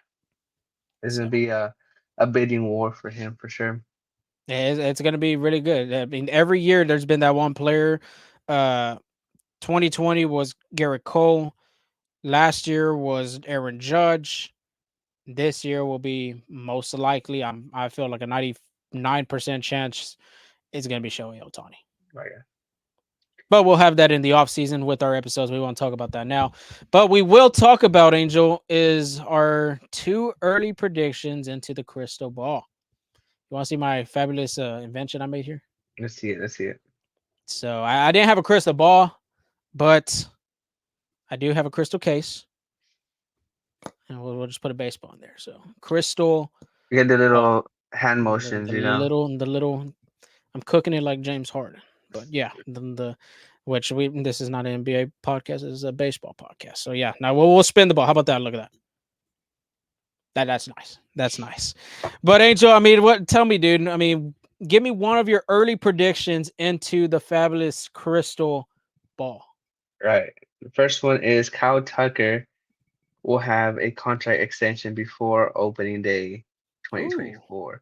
This is So gonna be a bidding war for him for sure. it's going to be really good. I mean, every year there's been that one player. 2020 was Garrett Cole. Last year was Aaron Judge. This year will be most likely. I feel like a 99% chance it's going to be Shohei Ohtani. Right. Yeah. But we'll have that in the off season with our episodes. We won't talk about that now. But we will talk about, Angel, is our 2 early predictions into the crystal ball. You want to see my fabulous invention I made here? Let's see it. Let's see it. So I didn't have a crystal ball, but I do have a crystal case. And we'll just put a baseball in there. So crystal You get the ball. little hand motions, The you know. little I'm cooking it like James Harden. But yeah, the which we this is not an NBA podcast, this is a baseball podcast. So yeah, now we'll spin the ball. How about that? Look at that. That's nice. That's nice. But Angel, I mean, what? Tell me, dude. I mean, give me one of your early predictions into the fabulous crystal ball. Right. The first one is Kyle Tucker will have a contract extension before opening day Ooh, 2024.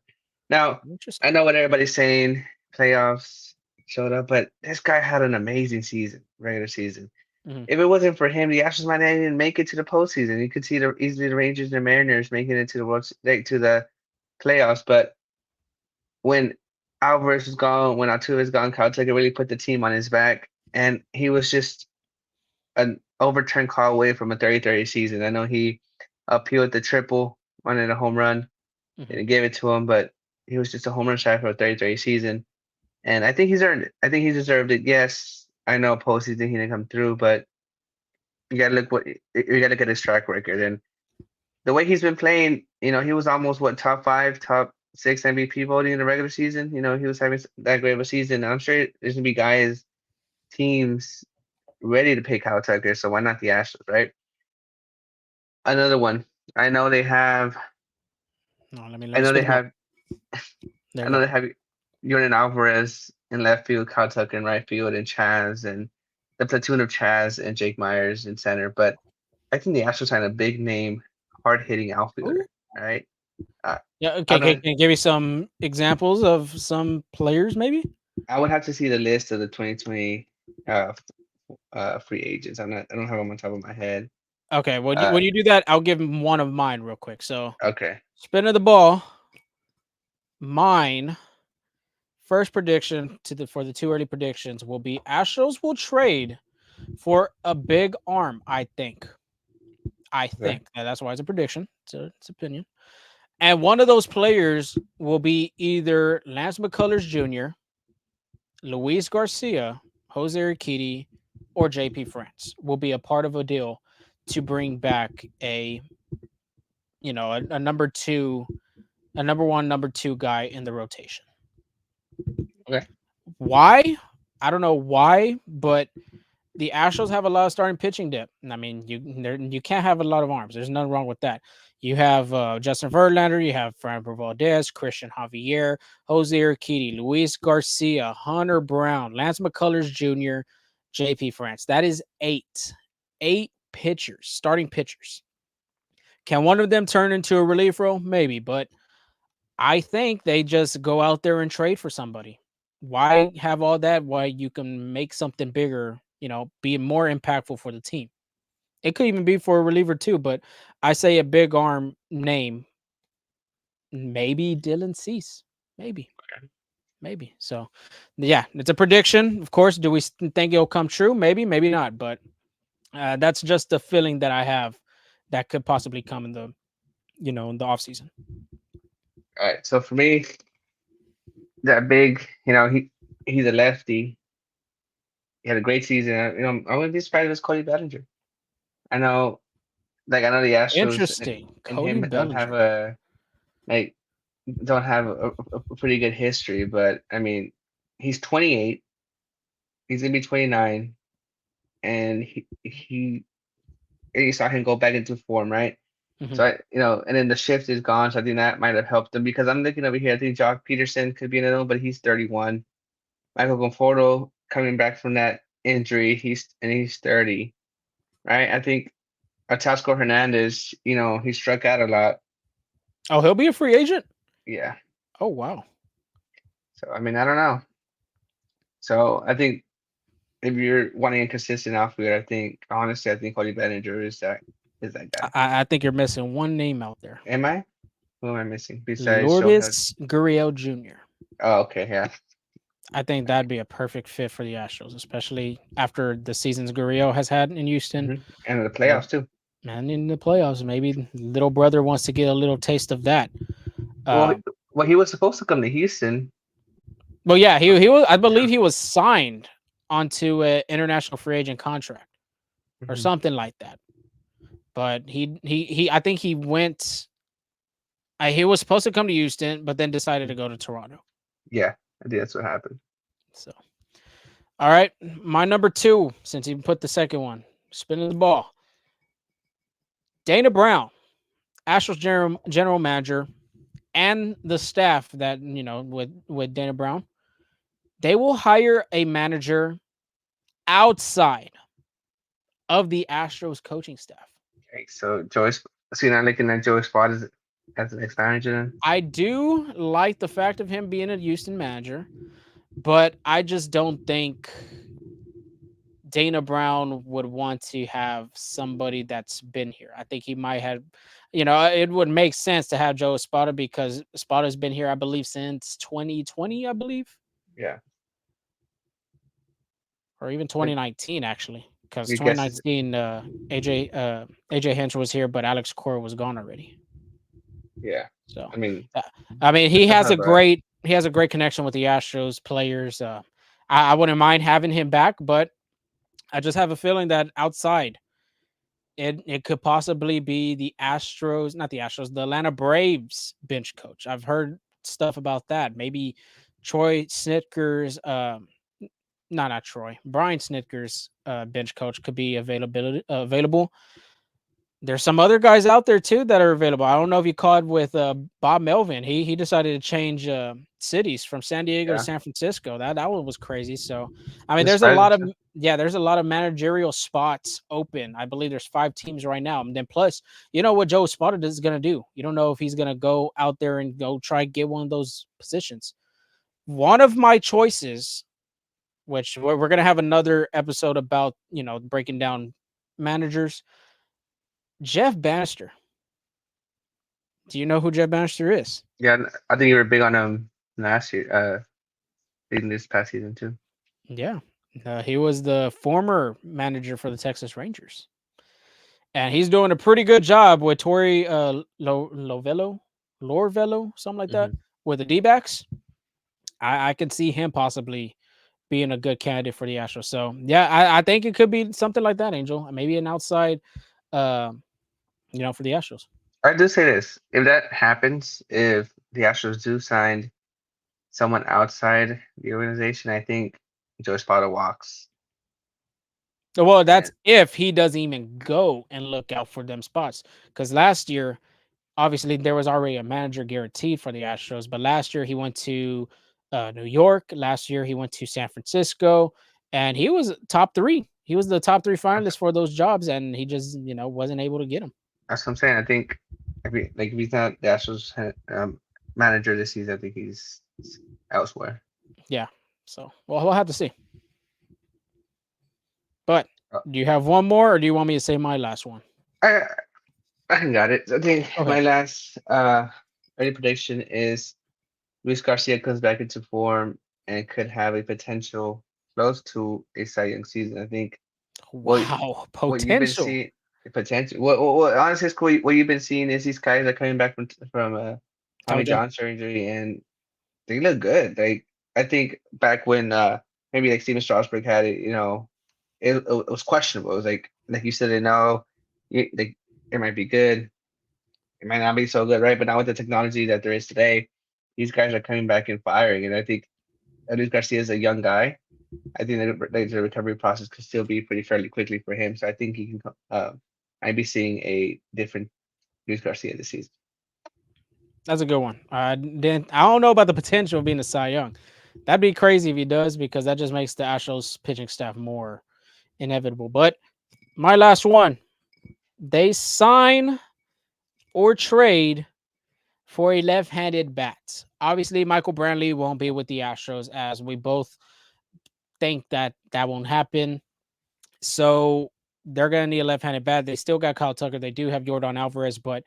Now, I interesting. know what everybody's saying, playoffs showed up, but this guy had an amazing season, regular season. Mhm. If it wasn't for him, the Astros might not even make it to the postseason. You could see easily the Rangers and the Mariners making it to the to the playoffs. But when Alvarez was gone, when Altuve was gone, Kyle Tucker really put the team on his back, and he was just an overturned call away from a 30-30 season. I know he appealed the triple, wanted a home run, and Mhm. it gave it to him, but he was just a home run shy for a 30-30 season. And I think he's earned it. I think he deserved it. Yes, I know postseason he didn't come through, but you gotta look at his track record and the way he's been playing. He was almost what top five, top six MVP voting in the regular season. He was having that great of a season. I'm sure there's gonna be guys, teams ready to pay Kyle Tucker, so why not the Astros, right? Another one. I know they have. No, let I me know spin they the ball. have. There I you know go. they have Jordan Alvarez in left field, Kyle Tucker in right field, and Chaz and the platoon of Chaz and Jake Myers in center. But I think the Astros signed a big name, hard hitting Ooh. outfielder. Right. Uh, Yeah. I'm Okay. not. Can you give me some examples of some players, maybe? I would have to see the list of the 2020 free agents. I'm not. I don't have them on top of my head. Okay. When you Uh, when you do that, I'll give him one of mine real quick. So okay. spin of the ball. Mine first prediction for the 2 early predictions will be Astros will trade for a big arm. I think. I Okay. think. Now, that's why it's a prediction. It's opinion. And one of those players will be either Lance McCullers Jr., Luis Garcia, Jose Urquidy, or JP France will be a part of a deal to bring back a number two, a number one, number two guy in the rotation. Okay. Why? I don't know why, but the Astros have a lot of starting pitching depth. I mean, you can't have a lot of arms. There's nothing wrong with that. You have Justin Verlander, you have Framber Valdez, Christian Javier, Jose Urquidy, Luis Garcia, Hunter Brown, Lance McCullers Jr., JP France. That is eight pitchers, starting pitchers. Can one of them turn into a relief role? Maybe, but I think they just go out there and trade for somebody. Why have all that? Why you can make something bigger, be more impactful for the team. It could even be for a reliever too, but I say a big arm name, maybe Dylan Cease. Maybe, maybe. So, yeah, it's a prediction. Of course, do we think it'll come true? Maybe, maybe not. But that's just the feeling that I have that could possibly come in the off season. All right. So for me, that big. He's a lefty. He had a great season. I wouldn't be surprised if it's Cody Bellinger. I know, I know the Astros Interesting. and Cody him Bellinger. like don't have a pretty good history, but I mean, he's 28. He's gonna be 29, and he you saw him go back into form, right? Mhm. So and then the shift is gone. So I think that might have helped them because I'm looking over here. I think Jock Peterson could be another one, but he's 31. Michael Conforto coming back from that injury, he's 30, right? I think Atasco Hernandez, he struck out a lot. Oh, he'll be a free agent. Yeah. Oh wow. So I mean, I don't know. So I think if you're wanting a consistent outfield, I think Cody Bellinger is that guy. I think you're missing one name out there. Am I? Who am I missing besides Shohei? Lourdes Gurriel Jr. Oh, okay, yeah. I think that'd be a perfect fit for the Astros, especially after the seasons Gurriel has had in Houston. And the Maybe, playoffs too. and in the playoffs, maybe little brother wants to get a little taste of that. Well, Uh, well, he was supposed to come to Houston. well, yeah, he was. I believe he was signed onto an international free agent contract or Mhm. something like that. But he I think he went. He was supposed to come to Houston, but then decided to go to Toronto. Yeah, I think that's what happened. So, all right, my number two, since he put the second one, spinning the ball. Dana Brown, Astros general manager, and the staff that with Dana Brown, they will hire a manager outside of the Astros coaching staff. Okay, so you're not looking at Joey Spot as the next manager then? I do like the fact of him being a Houston manager, but I just don't think Dana Brown would want to have somebody that's been here. I think he might have, it would make sense to have Joe Espada because Espada's been here, I believe, since 2020, I believe, Yeah. or even But 2019, actually, because your guess is 2019, AJ Hinch was here, but Alex Cora was gone already. yeah. So, I mean, uh, I mean, that's not bad. he has a great connection with the Astros players. I wouldn't mind having him back, but I just have a feeling that outside it could possibly be the Astros, not the Astros, the Atlanta Braves bench coach. I've heard stuff about that. Maybe Troy Snitker's, no, not Troy, Brian Snitker's bench coach could be available. There's some other guys out there too that are available. I don't know if you caught with Bob Melvin. He decided to change cities from San Diego to Yeah. San Francisco. That one was crazy. So I mean, This Friday too. there's a lot of managerial spots open. I believe there's 5 teams right now. And then plus, you know what Joe Espada is gonna do. You don't know if he's gonna go out there and go try and get one of those positions. One of my choices, which we're gonna have another episode about, breaking down managers. Jeff Bannister. Do you know who Jeff Bannister is? Yeah, I think you were big on him last year, in this past season too. Yeah. He was the former manager for the Texas Rangers. And he's doing a pretty good job with Tori Lorvello, something like that, Hmm. with the D backs. I can see him possibly being a good candidate for the Astros. So, yeah, I think it could be something like that, Angel. Maybe an outside, uh, for the Astros. I do say this: if that happens, if the Astros do sign someone outside the organization, I think Joe Spada walks. Well, And that's if he doesn't even go and look out for them spots. Because last year, obviously there was already a manager guaranteed for the Astros, but last year he went to New York. Last year he went to San Francisco, and he was top three. He was the top three that's, finalist for those jobs, and he just wasn't able to get them. that's what I'm saying. I think if he's not the Astros manager this season, I think he's elsewhere. Yeah. So well, we'll have to see. But Uh, do you have one more, or do you want me to say my last one? I I got it. I think Okay. my last early prediction is Luis Garcia comes back into form and could have a potential close to a Cy Young season. I think what Wow, what you've been potential. seeing, the potential. What honestly is cool. What you've been seeing is these guys are coming back from Tommy Tommy John. John surgery, and they look good. Like I think back when maybe like Steven Strasburg had it, it was questionable. It was like you said, like it might be good, it might not be so good, right? But now with the technology that there is today, these guys are coming back and firing, and I think Luis Garcia is a young guy. I think the recovery process could still be pretty fairly quickly for him. So I think he can. I'd be seeing a different Luis Garcia this season. That's a good one. Then I don't know about the potential of being a Cy Young. That'd be crazy if he does because that just makes the Astros pitching staff more inevitable. But my last one, they sign or trade for a left-handed bat. Obviously, Michael Brantley won't be with the Astros, as we both think that that won't happen. So they're gonna need a left-handed bat. They still got Kyle Tucker. They do have Jordan Alvarez, but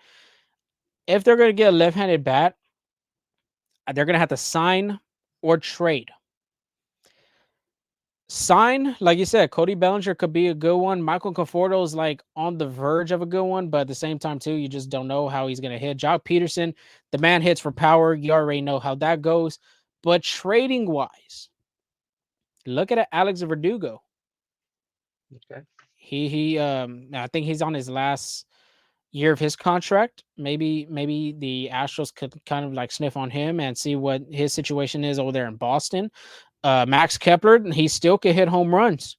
if they're gonna get a left-handed bat, they're gonna have to sign or trade. Sign, like you said, Cody Bellinger could be a good one. Michael Conforto is like on the verge of a good one, but at the same time, too, you just don't know how he's gonna hit. Jock Peterson, the man hits for power. You already know how that goes. But trading wise, look at Alex Verdugo. Okay. I think he's on his last year of his contract. Maybe the Astros could kind of like sniff on him and see what his situation is over there in Boston. Max Kepler, he still could hit home runs.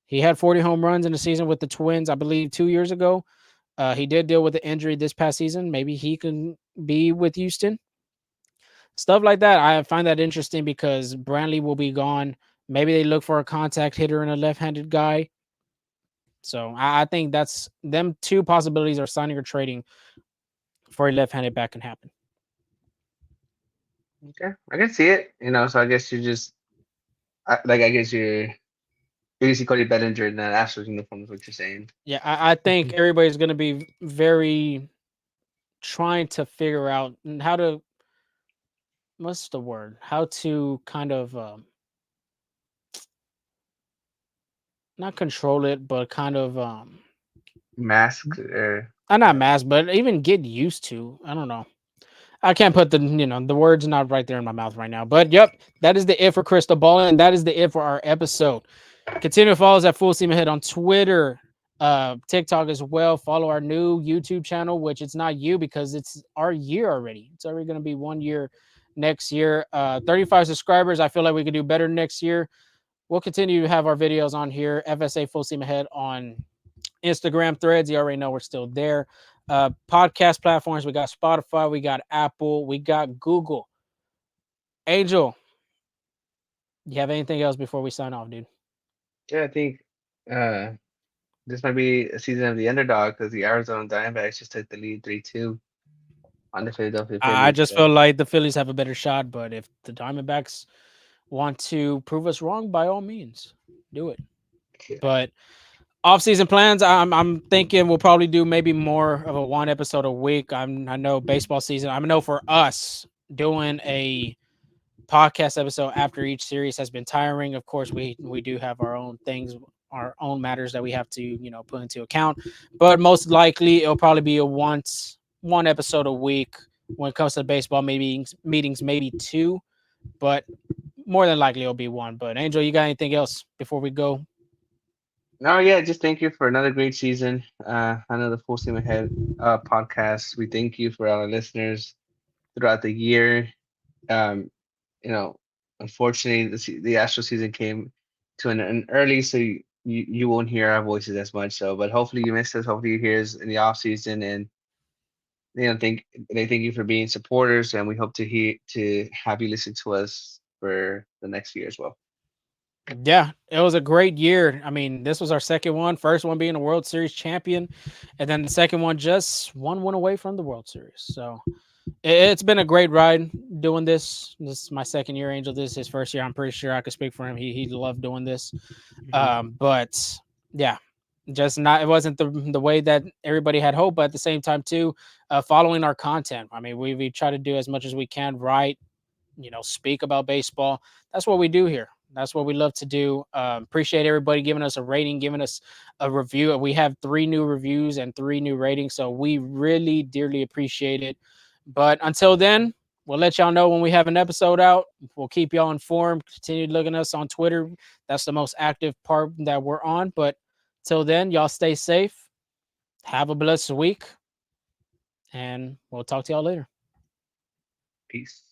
He had 40 home runs in the season with the Twins, I believe, 2 years ago. He did deal with the injury this past season. Maybe he can be with Houston. Stuff like that. I find that interesting because Brantley will be gone. Maybe they look for a contact hitter and a left-handed guy. So I think that's them two possibilities are signing or trading for a left-handed back can happen. Okay, I can see it. So I guess you just I guess you see Cody Bellinger in that Astros uniform is what you're saying. Yeah, I think everybody's going to be very trying to figure out how to what's the word? How to kind of not control it, but kind of Mask or not mask, but even get used to. I don't know. I can't put the words not right there in my mouth right now. But yep, that is the it for Crystal Ball, and that is the it for our episode. Continue to follow us at Full Steam Ahead on Twitter, TikTok as well. Follow our new YouTube channel, which it's not you because it's our year already. It's already going to be 1 year next year. 35 subscribers. I feel like we could do better next year. We'll continue to have our videos on here. FSA Full Steam Ahead on Instagram, Threads. You already know we're still there. Podcast platforms. We got Spotify. We got Apple. We got Google. Angel, you have anything else before we sign off, dude? yeah, I think uh this might be a season of the underdog because the Arizona Diamondbacks just took the lead 3-2 on the Philadelphia I Phillies. just feel like the Phillies have a better shot, but if the Diamondbacks want to prove us wrong, by all means, do it. Yeah. But off-season plans, I'm thinking we'll probably do maybe more of a one episode a week. I know baseball season. I know for us doing a podcast episode after each series has been tiring. Of course, we do have our own things, our own matters that we have to put into account. But most likely, it'll probably be a one episode a week when it comes to baseball. Maybe meetings, maybe two, but more than likely it'll be one. But Angel, you got anything else before we go? No, yeah, just thank you for another great season. Another Full Steam Ahead podcast. We thank you for our listeners throughout the year. Um, you know, Unfortunately, the Astro season came to an early, so you won't hear our voices as much. So, but hopefully you missed us. Hopefully you hear us in the off season, and thank you for being supporters, and we hope to have you listen to us for the next year as well. Yeah, it was a great year. I mean, this was our second one. First one being a World Series champion, and then the second one just one win away from the World Series. So it's been a great ride doing this. This is my second year, Angel. This is his first year. I'm pretty sure I could speak for him. He loved doing this. But yeah, just not. It wasn't the way that everybody had hoped. But at the same time, too, following our content. I mean, we try to do as much as we can. Write, speak about baseball. That's what we do here. That's what we love to do. Appreciate everybody giving us a rating, giving us a review. We have 3 new reviews and 3 new ratings, so we really dearly appreciate it. But until then, we'll let y'all know when we have an episode out. We'll keep y'all informed. Continue looking at us on Twitter. That's the most active part that we're on. But till then, y'all stay safe. Have a blessed week, and we'll talk to y'all later. Peace.